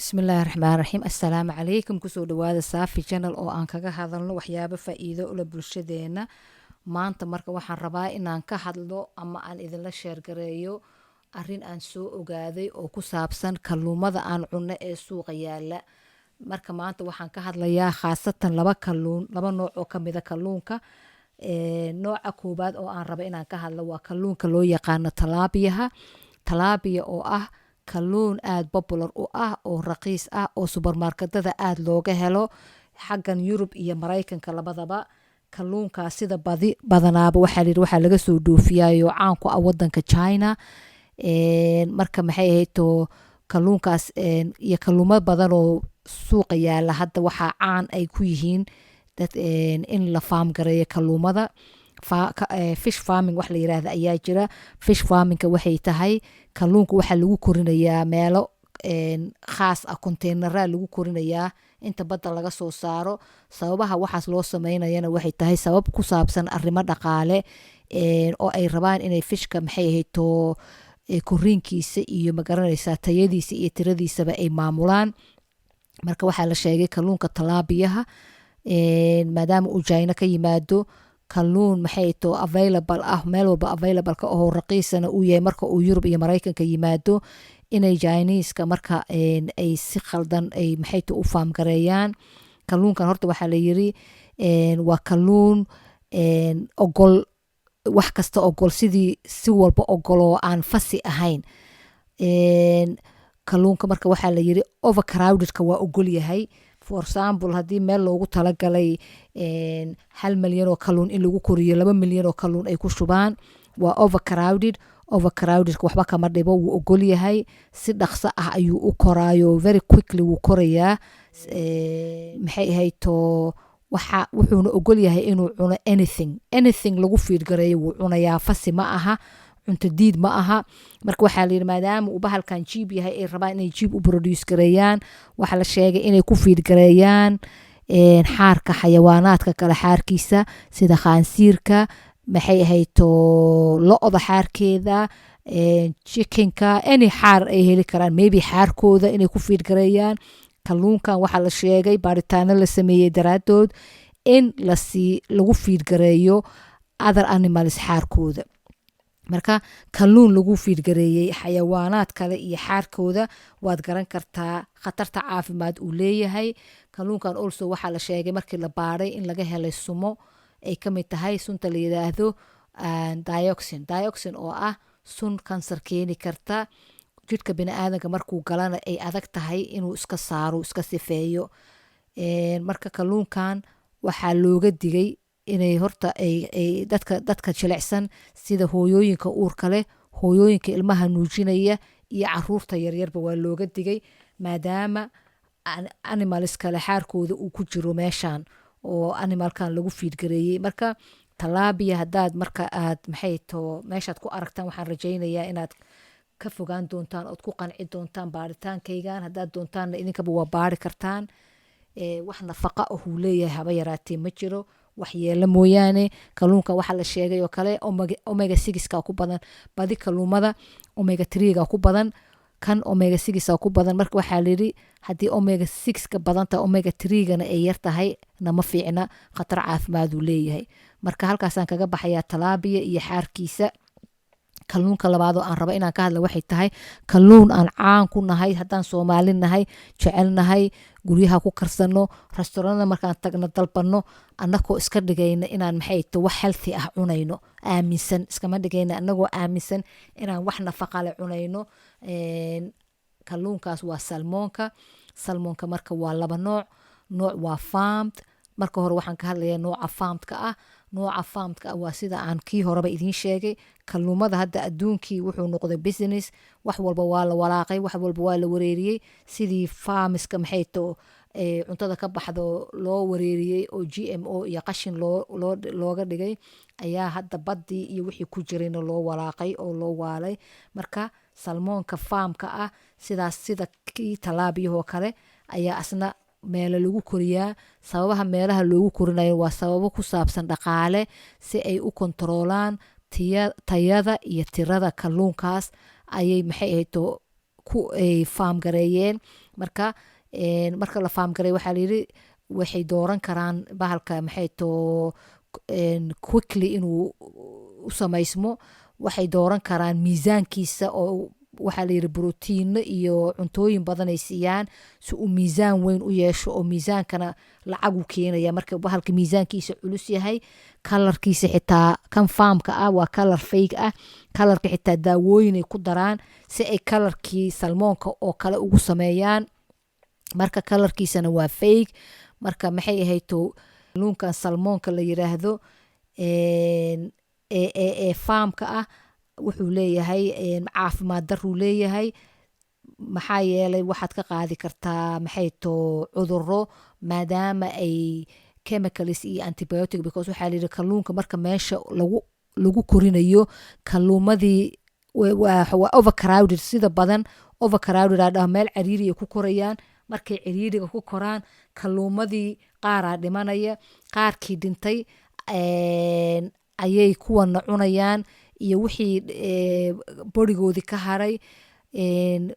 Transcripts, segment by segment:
bismillaahi raxmaan raxiim assalaamu calaykum kusoo dhawaada saafi channel oo aan kaga hadalno waxyaabo faa-iido ula bulshadeena maanta marka waxaan rabaa inaan ka hadlo ama aan idinla sheergareeyo arin aan soo ogaaday oo ku saabsan kalluumada aan cunno ee suuqa yaala marka maanta waxaan ka hadlayaa khaasatan laba nooc oo kamida kalluunka nooca koobaad oo aan raba inaan ka hadlo waa kalluunka loo yaqaano talaabiya oo ah kalluun aad popular u ah oo raqiis ah oo supermarketada aad looga helo xaggan Yurub iyo Mareykanka labadaba kalluunkaas sida badanaaba waxaa laga soo dhoofiyayo caan ku ah wadanka China marka maxay ahayd kalluunkaas iyo kalluumo badan oo suuqa yaala hadda waxaa caan ay ku yihiin dad in la farm gareeyo kalluumada fish farming wax la yiraahdo ayaa jira fish farming waxay tahay kalluunka waxa lagu korinayaa meelo khaas ah containera lagu korinayaa inta badda laga soo saaro sababaha waxaas loo sameynayana waxay tahay sabab ku saabsan arrimo dhaqaale oo ay rabaan inay fishka maxay ahayd koriinkiisa iyo magaranaysa tayadiisa iyo tiradiisaba ay maamulaan marka waxaa la sheegay kalluunka talaabiyaha maadaama uu China ka yimaado kalluun maxay available ah meel walba available ka oo raqiisana uu yahay marka uu Yurub iyo Mareykanka yimaado inay Chinese-ka marka ay si khaldan ay maxay u farm gareeyaan kalluunkan horta waxaa la yiri waa kalluun ogol wax kasta ogol sidii si walba ogol oo aan fasi ahayn kalluunka marka waxaa la yiri overcrowded-ka waa ogol yahay for example haddii meel loogu talagalay 1 milyan oo kalluun in lagu koriyo 2 milyan oo kalluun ay ku shubaan waa overcrowded waxba kama dhibo wuu ogol yahay si dhaqso ah ayuu u koraayo very quickly wuu korayaa maxay ahayd wuxuuna ogol yahay inuu cuno anything lagu feed gareeyo wuu cunayaa fasi ma aha cunto diid ma aha marka waxaa la yiri maadaama uu bahalkan jiib yahay ay rabaan inay jiib u produce gareeyaan waxa la sheegay inay ku feed gareeyaan xaarka xayawaanaadka kale xaarkiisa sida khaansiirka maxay ahayd lo-da xaarkeeda chickenka any xaar ay heli karaan maybe xaarkooda inay ku feed gareeyaan kalluunkan waxaa la sheegay baaritaano la sameeyey daraadood in lagu feed gareeyo other animals xaarkooda marka kalluun lagu feed gareeyay xayawaanaad kale iyo xaarkooda waad garan kartaa khatarta caafimaad uu leeyahay kalluunkan also waxaa la sheegay markii la baaray in laga helay sumo ay ka mid tahay sunta la yiraahdo dioxin oo ah sun kansar keeni karta jidhka bini'aadanka markuu galana ay adag tahay inuu iska saaro iska sifeeyo marka kalluunkan waxaa looga digay inay horta ay dadka jilicsan sida hooyooyinka uurka leh hooyooyinka ilmaha nuujinaya iyo caruurta yaryarba waa looga digay maadaama animals kale xaarkooda uu ku jiro meeshan oo animalkan lagu feed gareeyay marka talaabiya haddaad marka aad maxay meeshaad ku aragtaan waxaan rajaynayaa inaad ka fogaan doontaan ood ku qanci doontaan baaritaankaygan haddaad doontaanna idinkaba waa baari kartaan wax nafaqa ah uu leeyahay haba yaraatee ma jiro waxyeelo mooyaane kalluunka waxa la sheegay oo kale omega 6 ku badan badi kalluumada omega 3 ku badan kan omega 6 ku badan marka waxaa la yiri haddii omega 6 ka badanta omega 3 ay yar tahay nama fiicna khatar caafimaad uu leeyahay marka halkaasaan kaga baxayaa talaabiya iyo xaarkiisa kalluunka labaad oo aan raba inaan ka hadlo waxay tahay kalluun aan caan ku nahay haddaan Soomaali nahay jecelnahay guryaha ku karsano restaurant markaan tagno dalbano annagoo iska dhigayna inaan maxay wax healthy ah cunayno aaminsan iskama dhigayna annagoo aaminsan inaan wax nafaqa leh cunayno kalluunkaas waa salmonka marka waa laba nooc waa farmed marka hore waxaan ka hadlayaa nooca farmedka waa sida aan kii horeba idiin sheegay kalluumada hadda adduunkii wuxuu noqday business wax walba waa la walaaqay wax walba waa la wareeriyey sidii farmiska maxay cuntada ka baxdo loo wareeriyey oo GMO iyo qashin looga dhigay ayaa hadda baddii iyo wixii ku jirayna loo walaaqay oo loo waalay marka salmoonka farmka ah sida kii talaabiyahoo kale ayaa asna meelo lagu koriyaa sababaha meelaha loogu korinayo waa sababo ku saabsan dhaqaale si ay u kontroolaan tayada iyo tirada kalluunkaas ayay maxay ahayd ay farm gareeyeen marka marka la farm gareey waxaa la yiri waxay dooran karaan bahalka maxay to quickly inuu u samaysmo waxay dooran karaan miisaankiisa oo waxaa la yiri borotiin iyo cuntooyin badan ay siiyaan si uu miisaan weyn u yeesho oo miisaankana lacag u keenaya marka bahalka miisaankiisa culus yahay kalarkiisa xitaa kan faamka ah waa kalar fake ah kalarka xitaa daawooyin ay ku daraan si ay kalarkii salmoonka oo kale ugu sameeyaan marka kalarkiisana waa fake marka maxay ahayto kalluunkan salmoonka la yiraahdo faamka ah wuxuu leeyahay caafimaad daruu leeyahay maxaa yeelay waxaad ka qaadi kartaa maxay to cuduro maadaama ay chemicals iyo antibiotic because waxaa la yidhi kalluunka marka meesha lagu korinayo kalluumadii waa overcrowded sida badan overcrowded aa dhaha meel cariiriya ku korayaan markay ciriiriga ku koraan kalluumadii qaaraa dhimanaya qaarkii dhintay ayay kuwana cunayaan iyo wixii borigoodii ka haray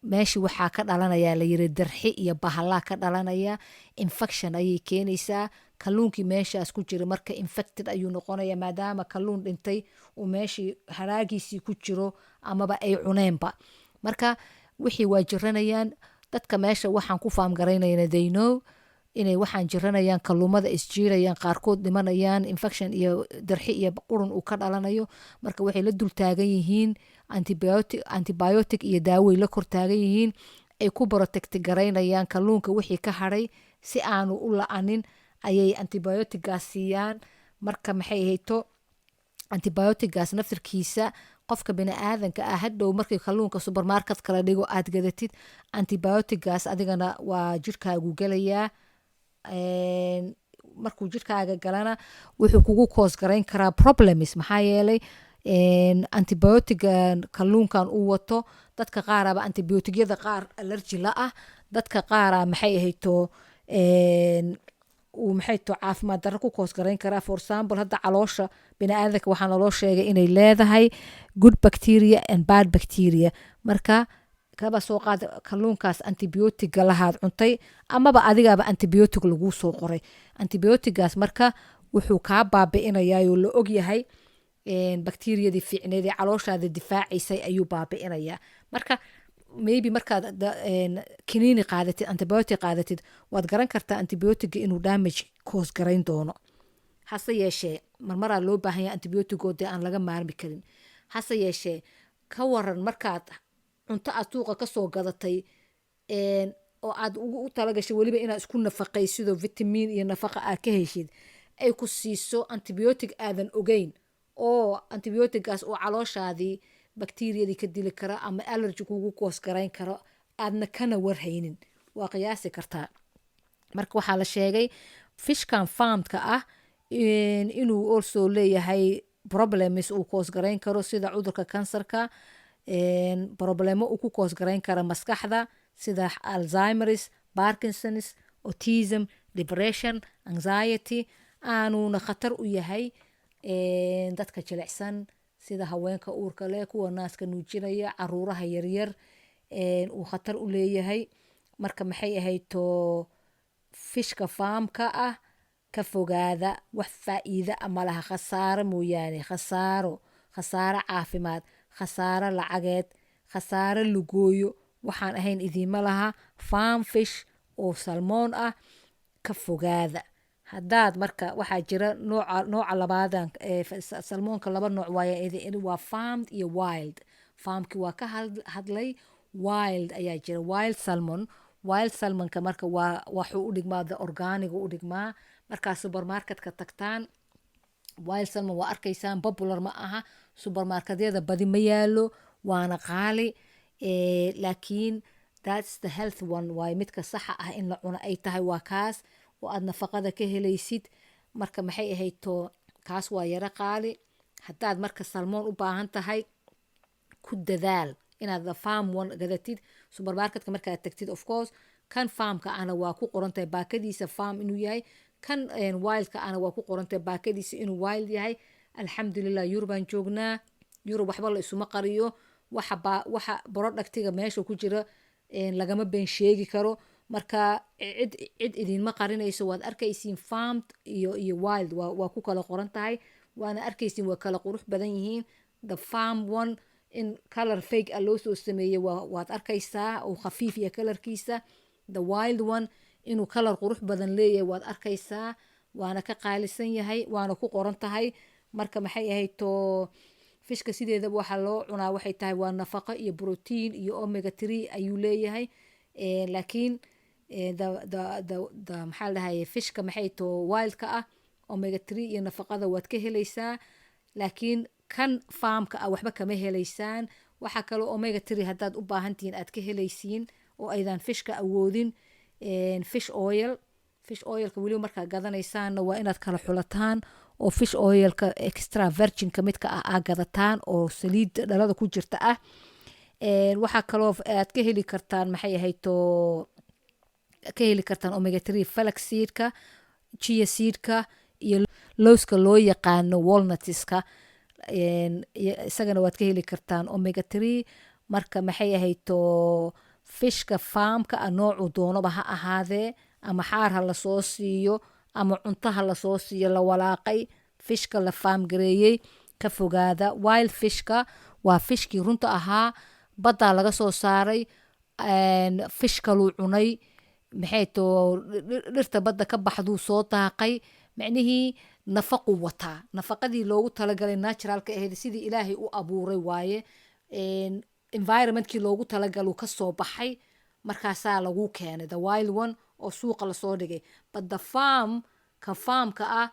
meeshii waxaa ka dhalanaya la yiri darxi iyo bahalaa ka dhalanaya infection ayay keenaysaa kalluunkii meeshaas ku jira marka infected ayuu noqonaya maadaama kalluun dhintay uu meeshii haraagiisii ku jiro amaba ay cuneenba marka wixii waa jiranayaan dadka meesha waxaan ku faam garaynayna they know inay waxaan jiranayaan kalluumada isjiirayaan qaarkood dhimanayaan infection iyo darxi iyo qurun uu ka dhalanayo marka waxay la dul taagan yihiin antibiotic iyo daaway la kor taagan yihiin ay ku protect garaynayaan kalluunka wixii ka haray si aanu u la-anin ayay antibioticgaas siiyaan marka maxay hayto antibioticgaas naftirkiisa qofka bini'aadanka ah hadhow markii kalluunka supermarket kala dhigo aad gadatid antibioticgaas adigana waa jirkaagu gelayaa markuu jirkaaga galana wuxuu kugu koos garayn karaa problems maxaa yeelay antibiotiga kalluunkan uu wato dadka qaaraba antibiotigyada qaar allergy la ah dadka qaara maxay ahayto uu maxay to caafimaad darro ku koos garayn karaa for example hadda caloosha bini'aadanka waxaa naloo sheegay inay leedahay good bacteria and bad bacteria marka kaba soo qaad kalluunkaas antibiotiga lahaad cuntay amaba adigaaba antibiotic laguu soo qoray antibiotigaas marka wuxuu kaa baabi'inayaa la og yahay bakteeriyadii fiicneed ee calooshaada difaacaysay ayuu baabi'inayaa marka maybe markaad kiniini qaadatid antibiotic qaadatid waad garan kartaa antibiotiga inuu damage koos garayn doono hase yeeshee marmaraa loo baahan yahay antibiotigoodee aan laga maarmi karin hase yeeshee ka waran markaad cunto aad suuqa kasoo gadatay oo aad u talagashay weliba inaad isku nafaqaysido vitamin iyo nafaqa aad ka heshid ay ku siiso antibiotic aadan ogeyn oo antibiotigaas oo calooshaadii bakteeriyadii ka dili kara ama allergy kugu koos garayn karo aadna kana warhaynin waa qiyaasi kartaa marka waxaa la sheegay fishkan farmka ah inuu also leeyahay problems uu koos garayn karo sida cudurka kansarka problemo uu ku koos garayn kara maskaxda sida alzheimer's parkinson's autism depression anxiety aanuna khatar u yahay dadka jilicsan sida haweenka uurka leh kuwa naaska nuujinaya caruuraha yaryar uu khatar u leeyahay marka maxay ahayto fishka faamka ah ka fogaada wax faa'iido ama laha khasaaro mooyaane khasaaro caafimaad khasaaro lacageed khasaaro lugooyo waxaan ahayn idiima laha farm fish oo salmoon ah ka fogaada haddaad marka waxaa jira nooca labaadan salmoonka laba nooc waaye waa farmed iyo wild farmki waa ka hadlay wild ayaa jira wild salmonka marka waa waxuu u dhigmaa the organiga u dhigmaa markaa supermarketka tagtaan wild salmon waa arkaysaan popular ma aha supermarketyada badi ma yaalo waana qaali laakiin that's the health one waaye midka saxa ah in la cuno ay tahay waa kaas oo aad nafaqada ka helaysid marka maxay ahayto kaas waa yaro qaali haddaad marka salmoon u baahan tahay ku dadaal inaad farm one gadatid supermarketka markaad tagtid of course kan farmka ana waa ku qorantahay baakadiisa farm inuu yahay kan wildka ana waa ku qorantahay baakadiisa inuu wild yahay alxamdulilah yurubaan joognaa yurub waxba la isuma qariyo waxa productiga meesha ku jira lagama been sheegi karo marka cid idinma qarinayso waad arkaysiin farmed iyo wild waa ku kala qoran tahay waana arkaysiin waa kala qurux badan yihiin the farm one in color fake loo soo sameeyey waad arkaysaa oo khafiif iyo kalarkiisa the wild one inuu kalar qurux badan leeyahay waad arkaysaa waana ka qaalisan yahay waana ku qoran tahay marka maxay ahayd to fishka sideedaba waxaa loo cunaa waxay tahay waa nafaqo iyo protein iyo omega 3 ayuu leeyahay laakiin maxaa dhahay fishka maxay to wildka ah omega 3 iyo nafaqada waad ka helaysaa laakiin kan farmka ah waxba kama helaysaan waxa kale omega 3 haddaad u baahantihiin aad ka helaysiin oo aydan fishka awoodin fish oilka weliba markaa gadanaysaanna waa inaad kala xulataan oo fish oilka extra virginka midka ah aa gadataan oo saliid dhalada ku jirta ah waxaa kaloo aad ka heli kartaan maxay ahayd to ka heli kartaan omega 3 flax seedka chia seedka iyo lowska loo yaqaano walnutska isagana waad ka heli kartaan omega 3 marka maxay ahayd to fishka farmka ah noocu doonaba ha ahaadee ama xaar ha lasoo siiyo ama cunto ha lasoo siiyo la walaaqay fishka la farm gareeyey ka fogaada wild fishka waa fishkii runta ahaa baddaa laga soo saaray fishkaluu cunay maxay to dhirta badda ka baxduu soo daaqay macnihii nafaquu wataa nafaqadii loogu talagalay naturalka ahayd sidii ilaahay u abuuray waaye environmentkii loogu talagaluu ka soo baxay markaasaa lagu keenay the wild one oo suuqa lasoo dhigay but the farmka ah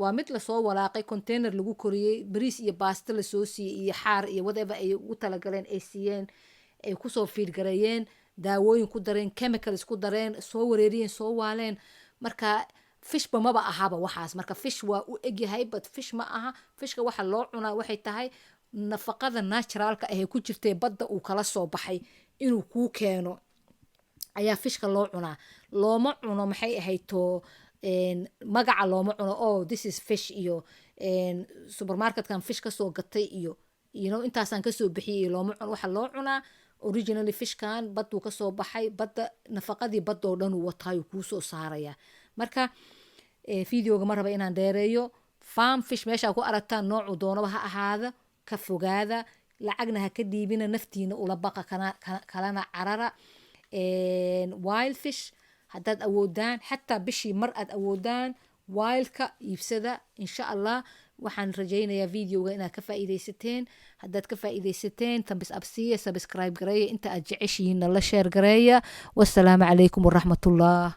waa mid lasoo walaaqay container lagu koriyey bariis iyo baasto lasoo siiyey iyo xaar iyo whatever ay ugu talagaleen ay siiyeen ay kusoo fiidgareeyeen daawooyin ku dareen chemicals ku dareen soo wareeriyeen soo waaleen marka fishba maba ahaba waxaas marka fish waa u egyahay but fish ma aha fishka waxa loo cunaa waxay tahay nafaqada naturalka ah ee ku jirtay badda uu kala soo baxay inuu kuu keeno ayaa fishka loo cunaa looma cuno maxay ahayd to magaca looma cuno this is fish iyo supermarketkan fish kasoo gatay iyo intaasaan kasoo bixiyay looma cuno waxa loo cunaa originally fishkan badduu kasoo baxay badda nafaqadii baddoo dhan uu wataayu kuusoo saaraya marka videoga ma raba inaan dheereeyo farm fish meeshaa ku aragtaan noocu doonaba ha ahaada ka fogaada lacagna ha ka dhiibina naftiina ula baqa kalana carara wild fish haddaad awoodaan xataa bishii mar aad awoodaan wildka iibsada insha allah waxaan rajaynayaa videoga inaad ka faa'iidaysateen haddaad ka faa'iidaysateen tambis absiya subscribe gareeya inta aad jeceshihiinna la sheer gareeya wassalaamu calaykum waraxmatullah